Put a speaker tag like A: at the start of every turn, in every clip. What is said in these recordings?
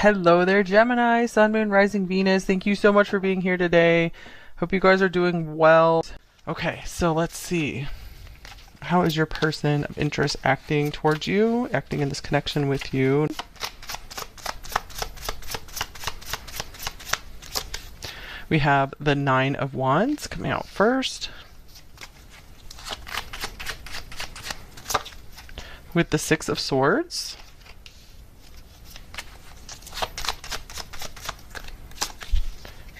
A: Hello there, Gemini, Sun, Moon, Rising, Venus. Thank you so much for being here today. Hope you guys are doing well. Okay, so let's see. How is your person of interest acting towards you, acting in this connection with you? We have the Nine of Wands coming out first, with the Six of Swords,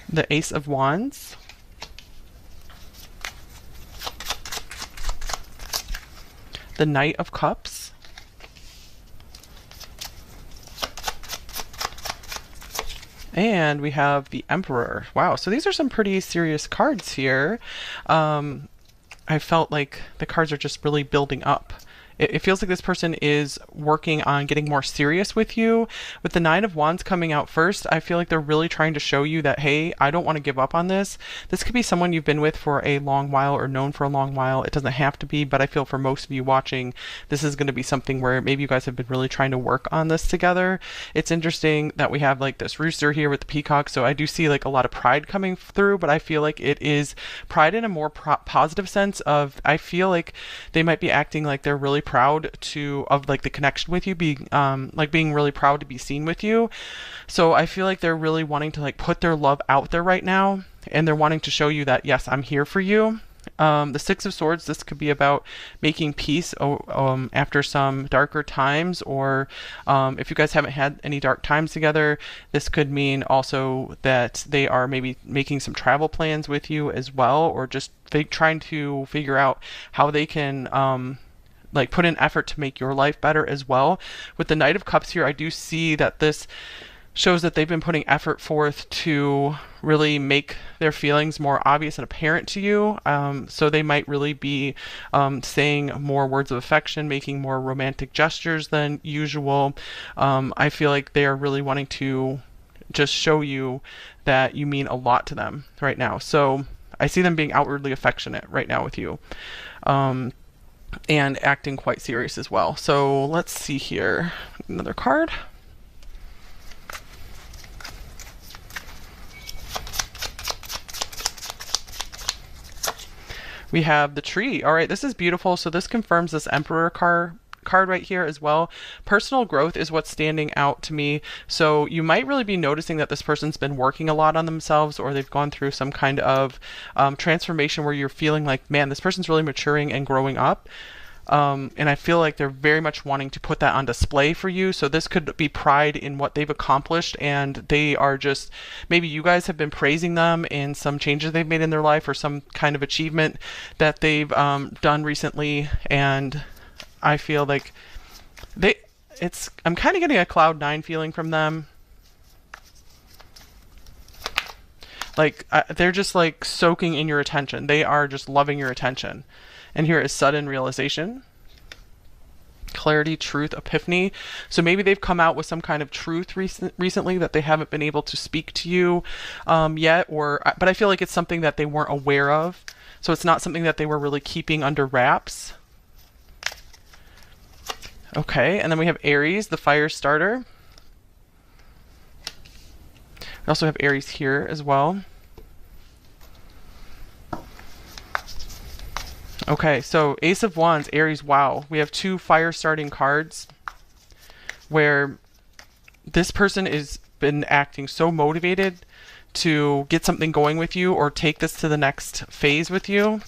A: the Ace of Wands, the Knight of Cups, and we have the Emperor. Wow, so these are some pretty serious cards here. I felt like the cards are just really building up. It feels like this person is working on getting more serious with you. With the Nine of Wands coming out first, I feel like they're really trying to show you that, hey, I don't want to give up on this. This could be someone you've been with for a long while or known for a long while. It doesn't have to be, but I feel for most of you watching, this is going to be something where maybe you guys have been really trying to work on this together. It's interesting that we have like this rooster here with the peacock, so I do see like a lot of pride coming through, but I feel like it is pride in a more positive sense of, I feel like they might be acting like they're really proud of like the connection with you, being like being really proud to be seen with you. So I feel like they're really wanting to like put their love out there right now, and they're wanting to show you that, yes, I'm here for you. The Six of Swords, this could be about making peace after some darker times, or if you guys haven't had any dark times together, this could mean also that they are maybe making some travel plans with you as well, or just trying to figure out how they can like put in effort to make your life better as well. With the Knight of Cups here, I do see that this shows that they've been putting effort forth to really make their feelings more obvious and apparent to you. So they might really be saying more words of affection, making more romantic gestures than usual. I feel like they are really wanting to just show you that you mean a lot to them right now. So I see them being outwardly affectionate right now with you. And acting quite serious as well. So let's see here. Another card. We have the Tree. All right, this is beautiful. So this confirms this Emperor card right here as well. Personal growth is what's standing out to me. So you might really be noticing that this person's been working a lot on themselves, or they've gone through some kind of transformation where you're feeling like, man, this person's really maturing and growing up. And I feel like they're very much wanting to put that on display for you. So this could be pride in what they've accomplished, and they are just, maybe you guys have been praising them in some changes they've made in their life, or some kind of achievement that they've done recently. And I feel like I'm kind of getting a cloud nine feeling from them. Like they're just like soaking in your attention. They are just loving your attention. And here is sudden realization, clarity, truth, epiphany. So maybe they've come out with some kind of truth recently that they haven't been able to speak to you yet, but I feel like it's something that they weren't aware of. So it's not something that they were really keeping under wraps. Okay, and then we have Aries, the fire starter. We also have Aries here as well. Okay, so Ace of Wands, Aries, wow. We have two fire starting cards where this person has been acting so motivated to get something going with you, or take this to the next phase with you.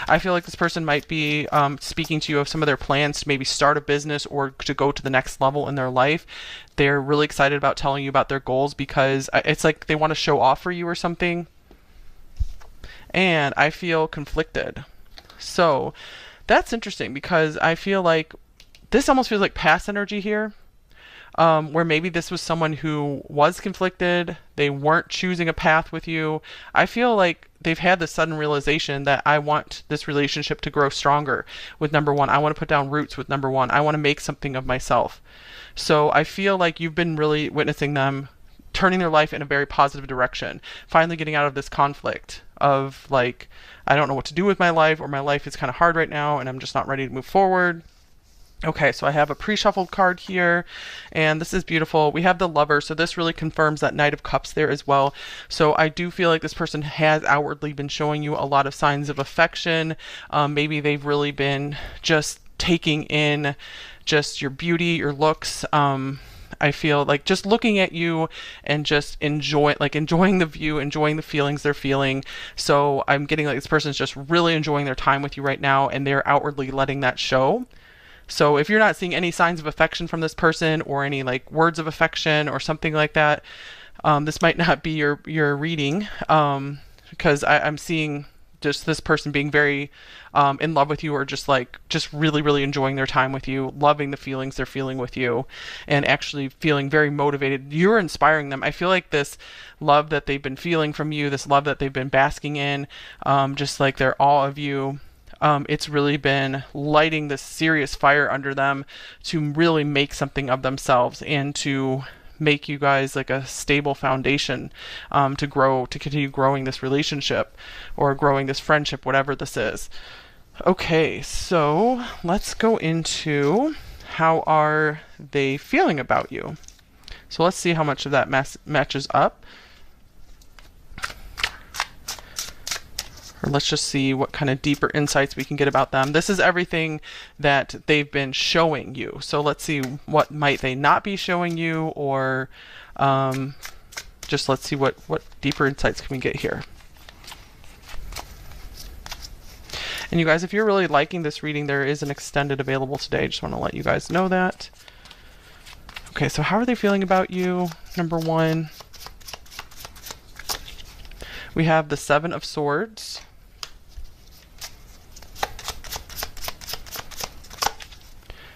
A: I feel like this person might be speaking to you of some of their plans to maybe start a business or to go to the next level in their life. They're really excited about telling you about their goals because it's like they want to show off for you or something. And I feel conflicted. So that's interesting, because I feel like this almost feels like past energy here, where maybe this was someone who was conflicted. They weren't choosing a path with you. I feel like they've had the sudden realization that I want this relationship to grow stronger with number one. I want to put down roots with number one. I want to make something of myself. So I feel like you've been really witnessing them turning their life in a very positive direction, finally getting out of this conflict of like, I don't know what to do with my life, or my life is kind of hard right now and I'm just not ready to move forward. Okay, so I have a pre-shuffled card here, and this is beautiful. We have the Lover, so this really confirms that Knight of Cups there as well. So I do feel like this person has outwardly been showing you a lot of signs of affection. Maybe they've really been just taking in just your beauty, your looks. I feel like just looking at you and just enjoying the view, enjoying the feelings they're feeling. So I'm getting like this person's just really enjoying their time with you right now, and they're outwardly letting that show. So if you're not seeing any signs of affection from this person or any like words of affection or something like that, this might not be your reading, because I'm seeing just this person being very in love with you, or just really really enjoying their time with you, loving the feelings they're feeling with you, and actually feeling very motivated. You're inspiring them. I feel like this love that they've been feeling from you, this love that they've been basking in, just like their awe of you, it's really been lighting this serious fire under them to really make something of themselves and to make you guys like a stable foundation, to continue growing this relationship or growing this friendship, whatever this is. Okay, so let's go into how are they feeling about you. So let's see how much of that matches up. Or let's just see what kind of deeper insights we can get about them. This is everything that they've been showing you. So let's see what might they not be showing you, or just let's see what deeper insights can we get here. And you guys, if you're really liking this reading, there is an extended available today. Just want to let you guys know that. Okay, so how are they feeling about you? Number one, we have the Seven of Swords.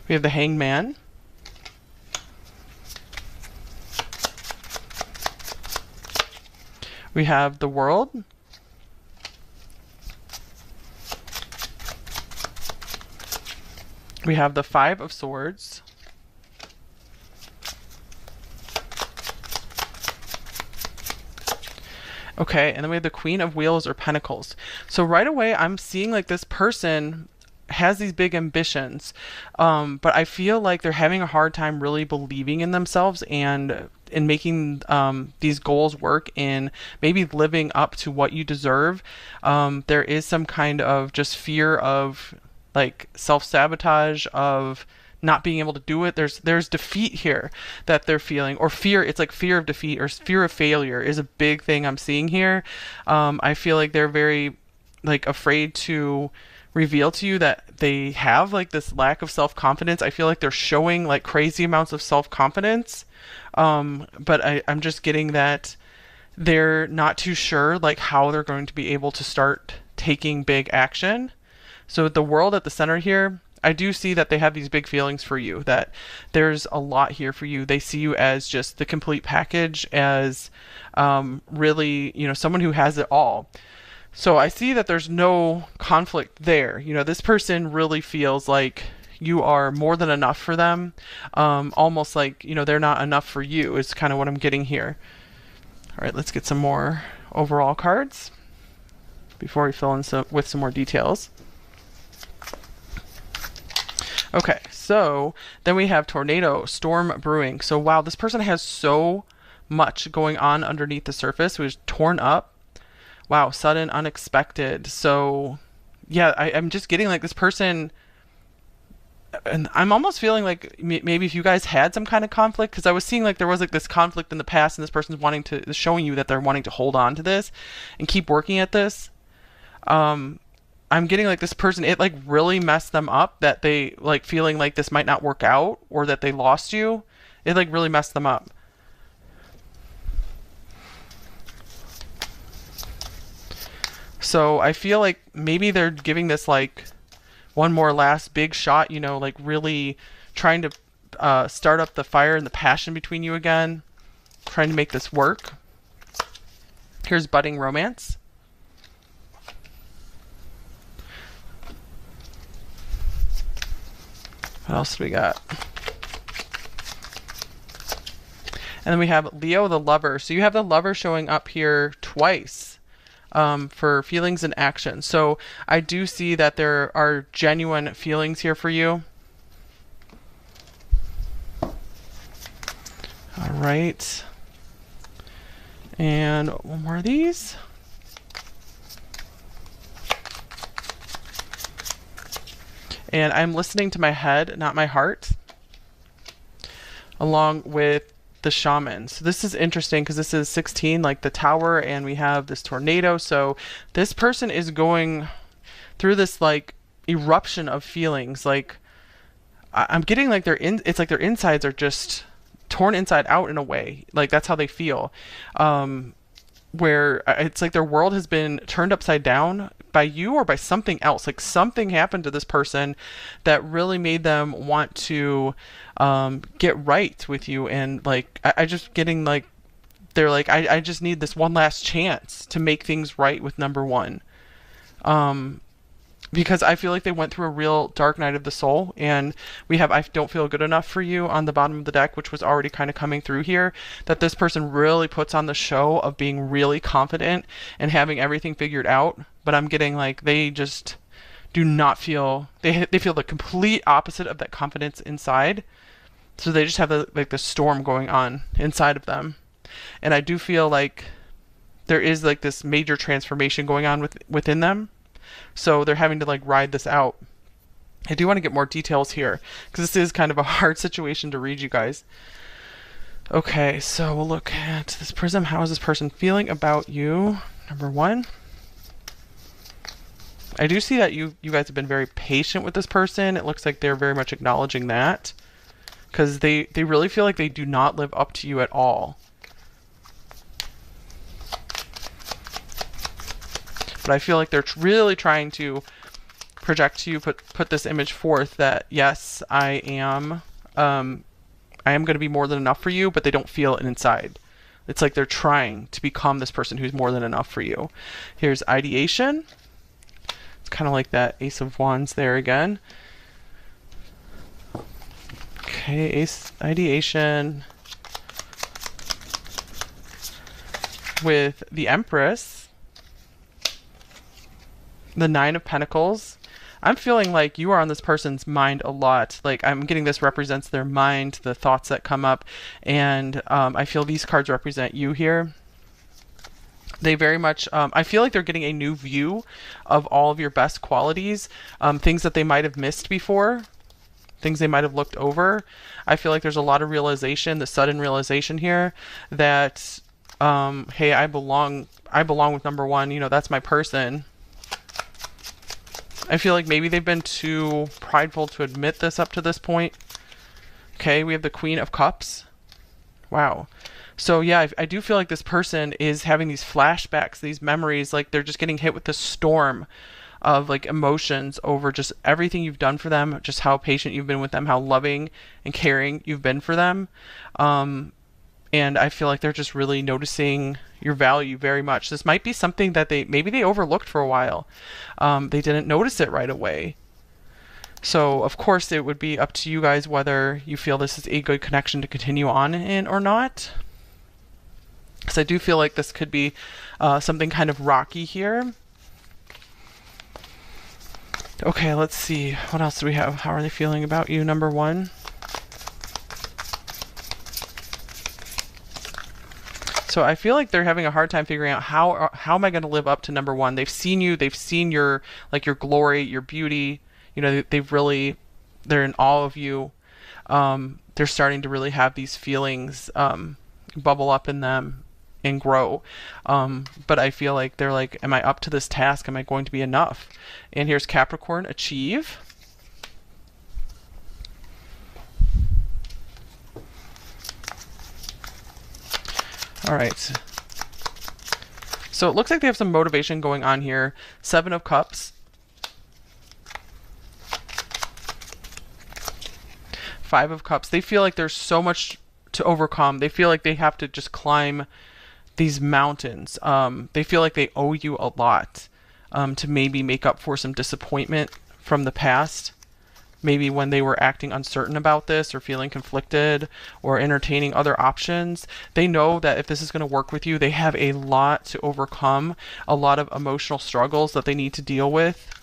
A: We have the Hanged Man. We have the World. We have the Five of Swords. Okay, and then we have the Queen of Wheels or Pentacles. So right away, I'm seeing like this person has these big ambitions, but I feel like they're having a hard time really believing in themselves and in making these goals work, in maybe living up to what you deserve. There is some kind of just fear of like self-sabotage, of not being able to do it. There's defeat here that they're feeling, or fear. It's like fear of defeat or fear of failure is a big thing I'm seeing here. I feel like they're very like afraid to reveal to you that they have like this lack of self-confidence. I feel like they're showing like crazy amounts of self-confidence, but I'm just getting that they're not too sure like how they're going to be able to start taking big action. So with the World at the center here, I do see that they have these big feelings for you, that there's a lot here for you. They see you as just the complete package, as really, someone who has it all. So I see that there's no conflict there. This person really feels like you are more than enough for them. Almost like, they're not enough for you is kind of what I'm getting here. All right, let's get some more overall cards before we fill in with some more details. Okay, so then we have Tornado, Storm Brewing. So wow, this person has so much going on underneath the surface. It was torn up. Wow, sudden, unexpected. So yeah, I'm just getting like this person, and I'm almost feeling like maybe if you guys had some kind of conflict, because I was seeing like there was like this conflict in the past, and this person's showing you that they're wanting to hold on to this and keep working at this. I'm getting like this person, it like really messed them up, that they like feeling like this might not work out, or that they lost you. It like really messed them up. So I feel like maybe they're giving this like one more last big shot, like really trying to start up the fire and the passion between you again, trying to make this work. Here's Budding Romance. What else do we got? And then we have Leo the Lover. So you have the Lover showing up here twice for feelings and action. So I do see that there are genuine feelings here for you. All right. And one more of these. And I'm listening to my head, not my heart, along with the shaman. So this is interesting because this is 16, like the tower, and we have this tornado. So this person is going through this like eruption of feelings. Like I'm getting like it's like their insides are just torn inside out in a way. Like that's how they feel. Where it's like their world has been turned upside down by you or by something else. Like something happened to this person that really made them want to get right with you. And like I just getting like they're like I just need this one last chance to make things right with number one. Because I feel like they went through a real dark night of the soul, and we have I don't feel good enough for you on the bottom of the deck, which was already kind of coming through here, that this person really puts on the show of being really confident and having everything figured out, but I'm getting like they just do not feel, they feel the complete opposite of that confidence inside, so they just have the storm going on inside of them. And I do feel like there is like this major transformation going on within them. So they're having to like ride this out. I do want to get more details here because this is kind of a hard situation to read, you guys. Okay, so we'll look at this prism. How is this person feeling about you? Number one. I do see that you guys have been very patient with this person. It looks like they're very much acknowledging that because they really feel like they do not live up to you at all. But I feel like they're really trying to project to you, put this image forth that yes, I am going to be more than enough for you, but they don't feel it inside. It's like they're trying to become this person who's more than enough for you. Here's ideation. It's kind of like that Ace of Wands there again. Okay, ideation with the Empress. The Nine of Pentacles. I'm feeling like you are on this person's mind a lot. Like I'm getting this represents their mind, the thoughts that come up, and I feel these cards represent you here. They very much, I feel like they're getting a new view of all of your best qualities, things that they might have missed before, things they might have looked over. I feel like there's a lot of realization, the sudden realization here that, hey, I belong with number one, you know, that's my person. I feel like maybe they've been too prideful to admit this up to this point. Okay, we have the Queen of Cups. Wow. So yeah, I do feel like this person is having these flashbacks, these memories, like they're just getting hit with the storm of like emotions over just everything you've done for them, just how patient you've been with them, how loving and caring you've been for them. And I feel like they're just really noticing your value very much. This might be something that maybe they overlooked for a while. They didn't notice it right away. So of course it would be up to you guys whether you feel this is a good connection to continue on in or not. Because I do feel like this could be something kind of rocky here. Okay, let's see. What else do we have? How are they feeling about you, number one? So I feel like they're having a hard time figuring out how am I going to live up to number one. They've seen you, they've seen your glory, your beauty. You know, they're in awe of you. They're starting to really have these feelings bubble up in them and grow. But I feel like they're like, am I up to this task? Am I going to be enough? And here's Capricorn, achieve. All right. So it looks like they have some motivation going on here. Seven of Cups. Five of Cups. They feel like there's so much to overcome. They feel like they have to just climb these mountains. They feel like they owe you a lot to maybe make up for some disappointment from the past. Maybe when they were acting uncertain about this or feeling conflicted or entertaining other options. They know that if this is going to work with you, they have a lot to overcome, a lot of emotional struggles that they need to deal with.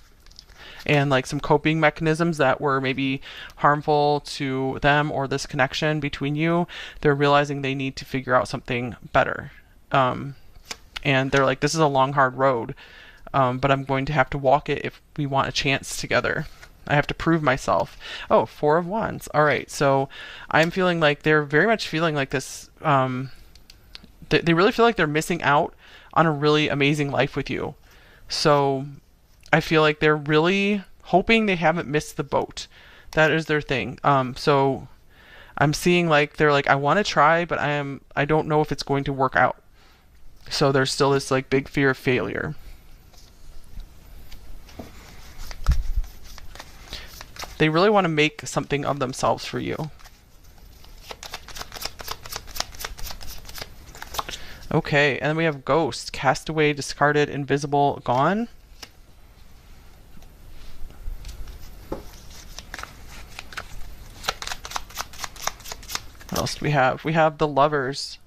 A: and like some coping mechanisms that were maybe harmful to them or this connection between you. They're realizing they need to figure out something better. And they're like, this is a long, hard road, but I'm going to have to walk it if we want a chance together. I have to prove myself. Oh, Four of Wands. All right. So I'm feeling like they're very much feeling like this. They really feel like they're missing out on a really amazing life with you. So I feel like they're really hoping they haven't missed the boat. That is their thing. So I'm seeing like they're like, I want to try, but I don't know if it's going to work out. So there's still this like big fear of failure. They really want to make something of themselves for you. Okay, and then we have Ghost, Castaway, Discarded, Invisible, Gone. What else do we have? We have the Lovers.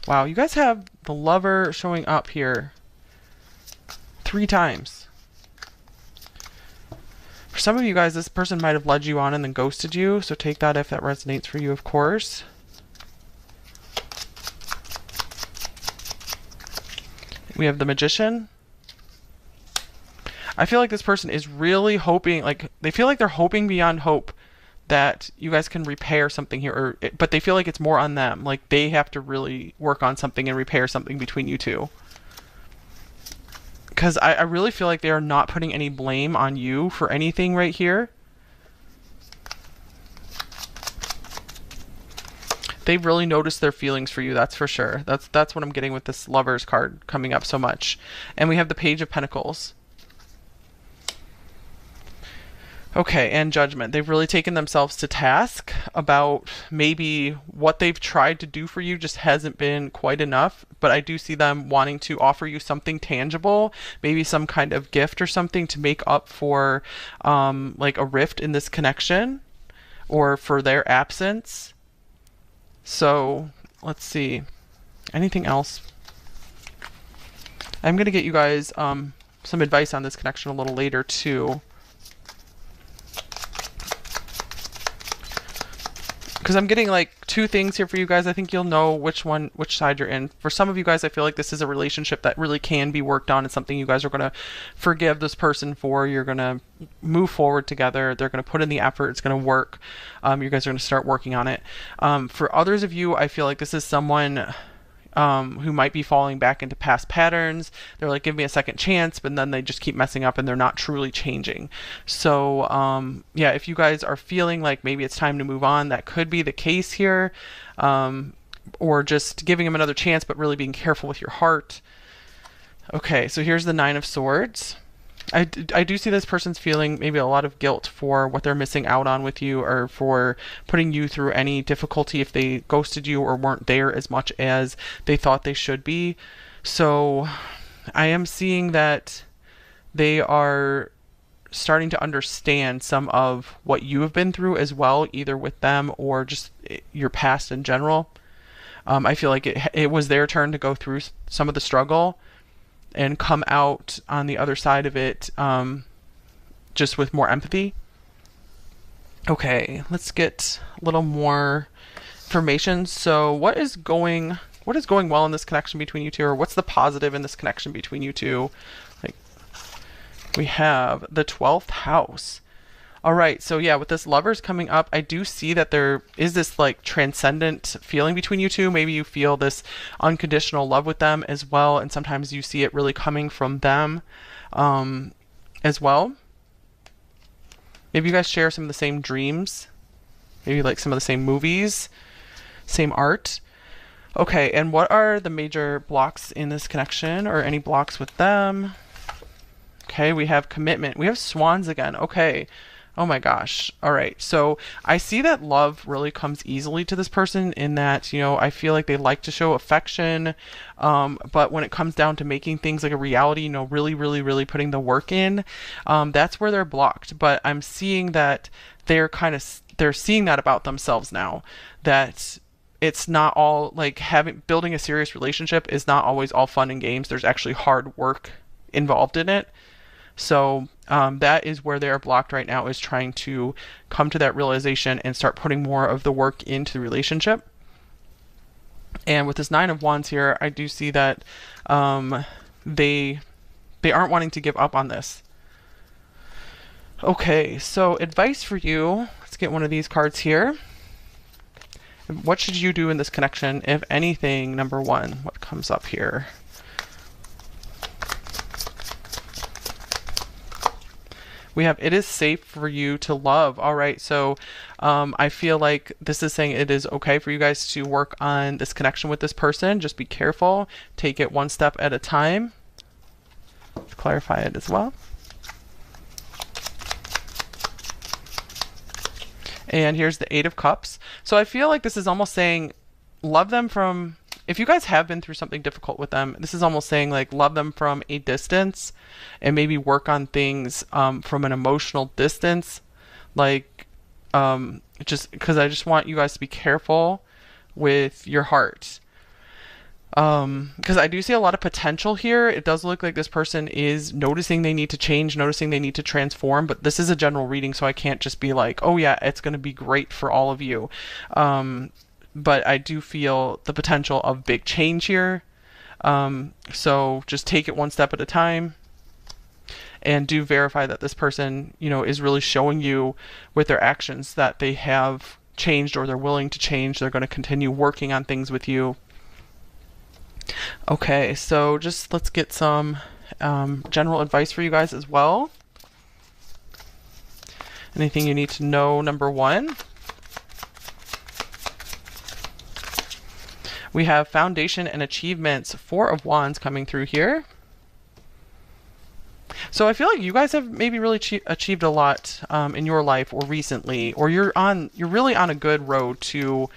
A: Wow, you guys have the Lover showing up here 3 times. For some of you guys, this person might have led you on and then ghosted you, so take that if that resonates for you, of course. We have the Magician. I feel like this person is really hoping, like, they feel like they're hoping beyond hope that you guys can repair something here, but they feel like it's more on them. Like, they have to really work on something and repair something between you two. Because I really feel like they are not putting any blame on you for anything right here. They've really noticed their feelings for you, that's for sure. That's what I'm getting with this Lovers card coming up so much. And we have the Page of Pentacles. Okay, and Judgment. They've really taken themselves to task about maybe what they've tried to do for you just hasn't been quite enough, but I do see them wanting to offer you something tangible, maybe some kind of gift or something to make up for like a rift in this connection or for their absence. So let's see. Anything else? I'm going to get you guys some advice on this connection a little later too. Because I'm getting like 2 things here for you guys. I think you'll know which side you're in. For some of you guys, I feel like this is a relationship that really can be worked on. It's something you guys are going to forgive this person for. You're going to move forward together. They're going to put in the effort. It's going to work. You guys are going to start working on it. For others of you, I feel like this is someone who might be falling back into past patterns. They're like, give me a second chance, but then they just keep messing up and they're not truly changing. So yeah, if you guys are feeling like maybe it's time to move on, that could be the case here. Or just giving them another chance, but really being careful with your heart. Okay, so here's the Nine of Swords. I do see this person's feeling maybe a lot of guilt for what they're missing out on with you, or for putting you through any difficulty if they ghosted you or weren't there as much as they thought they should be. So I am seeing that they are starting to understand some of what you have been through as well, either with them or just your past in general. I feel like it was their turn to go through some of the struggle and come out on the other side of it just with more empathy. Okay, let's get a little more information. So what is going well in this connection between you two, or what's the positive in this connection between you two? Like, we have the 12th house. All right, so yeah, with this Lovers coming up, I do see that there is this like transcendent feeling between you two. Maybe you feel this unconditional love with them as well, and sometimes you see it really coming from them as well. Maybe you guys share some of the same dreams, maybe like some of the same movies, same art. Okay, and what are the major blocks in this connection, or any blocks with them? Okay, we have Commitment. We have Swans again. Okay. Oh my gosh. All right. So I see that love really comes easily to this person, in that, you know, I feel like they like to show affection. But when it comes down to making things like a reality, you know, really, really, really putting the work in, that's where they're blocked. But I'm seeing that they're seeing that about themselves now, that it's not all like building a serious relationship is not always all fun and games. There's actually hard work involved in it. So that is where they are blocked right now, is trying to come to that realization and start putting more of the work into the relationship. And with this Nine of Wands here, I do see that they aren't wanting to give up on this. Okay, so advice for you. Let's get one of these cards here. What should you do in this connection, if anything? Number one, what comes up here? We have, it is safe for you to love. All right, so I feel like this is saying it is okay for you guys to work on this connection with this person. Just be careful. Take it one step at a time. Let's clarify it as well. And here's the Eight of Cups. So I feel like this is almost saying love them from, if you guys have been through something difficult with them, this is almost saying like love them from a distance and maybe work on things from an emotional distance. Like just because I just want you guys to be careful with your heart. Because I do see a lot of potential here. It does look like this person is noticing they need to change, noticing they need to transform, but this is a general reading, so I can't just be like, oh yeah, it's going to be great for all of you. But I do feel the potential of big change here. So just take it one step at a time, and do verify that this person, you know, is really showing you with their actions that they have changed, or they're willing to change. They're going to continue working on things with you. Okay, so just let's get some general advice for you guys as well. Anything you need to know, number one. We have foundation and achievements, Four of Wands coming through here. So I feel like you guys have maybe really achieved a lot in your life, or recently, or you're really on a good road to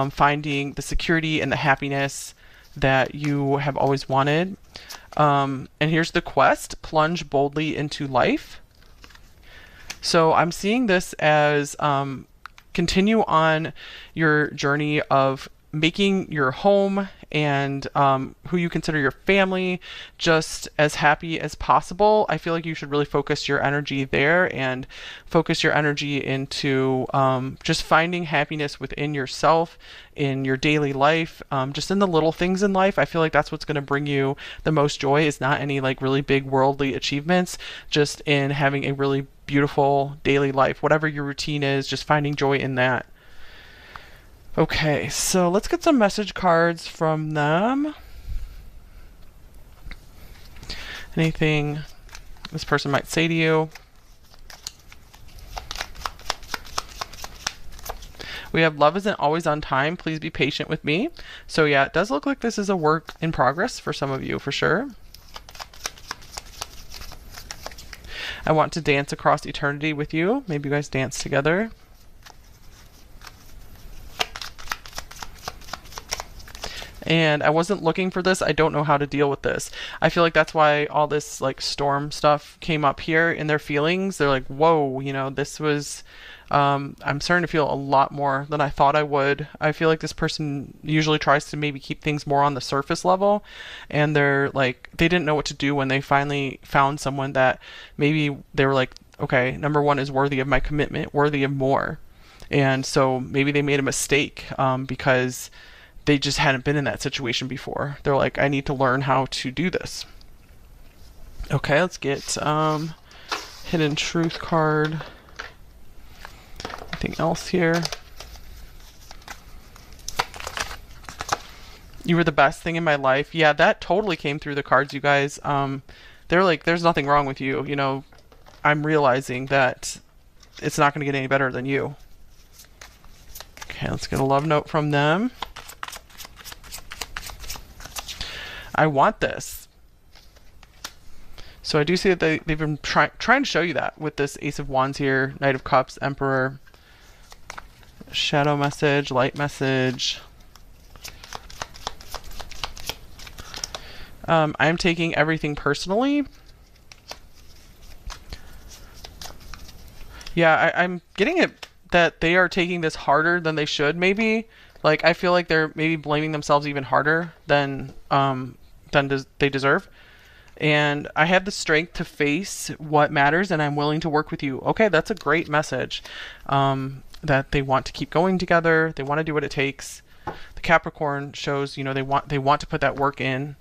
A: finding the security and the happiness that you have always wanted. And here's the quest: plunge boldly into life. So I'm seeing this as continue on your journey of making your home and who you consider your family just as happy as possible. I feel like you should really focus your energy there, and focus your energy into just finding happiness within yourself, in your daily life, just in the little things in life. I feel like that's what's going to bring you the most joy, is not any like really big worldly achievements, just in having a really beautiful daily life. Whatever your routine is, just finding joy in that. Okay, so let's get some message cards from them. Anything this person might say to you. We have love isn't always on time. Please be patient with me. So yeah, it does look like this is a work in progress for some of you, for sure. I want to dance across eternity with you. Maybe you guys dance together. And I wasn't looking for this. I don't know how to deal with this. I feel like that's why all this like storm stuff came up here in their feelings. They're like, whoa, you know, this was, I'm starting to feel a lot more than I thought I would. I feel like this person usually tries to maybe keep things more on the surface level. And they're like, they didn't know what to do when they finally found someone that maybe they were like, okay, number one is worthy of my commitment, worthy of more. And so maybe they made a mistake because they just hadn't been in that situation before. They're like, I need to learn how to do this. Okay, let's get hidden truth card. Anything else here? You were the best thing in my life. Yeah, that totally came through the cards, you guys. They're like, there's nothing wrong with you. You know, I'm realizing that it's not going to get any better than you. Okay, let's get a love note from them. I want this. So I do see that they've been trying to show you that with this Ace of Wands here, Knight of Cups, Emperor, shadow message, light message. I am taking everything personally. Yeah, I'm getting it that they are taking this harder than they should, maybe. Like, I feel like they're maybe blaming themselves even harder than they deserve. And I have the strength to face what matters, and I'm willing to work with you. Okay, that's a great message. That they want to keep going together. They want to do what it takes. The Capricorn shows, they want to put that work in.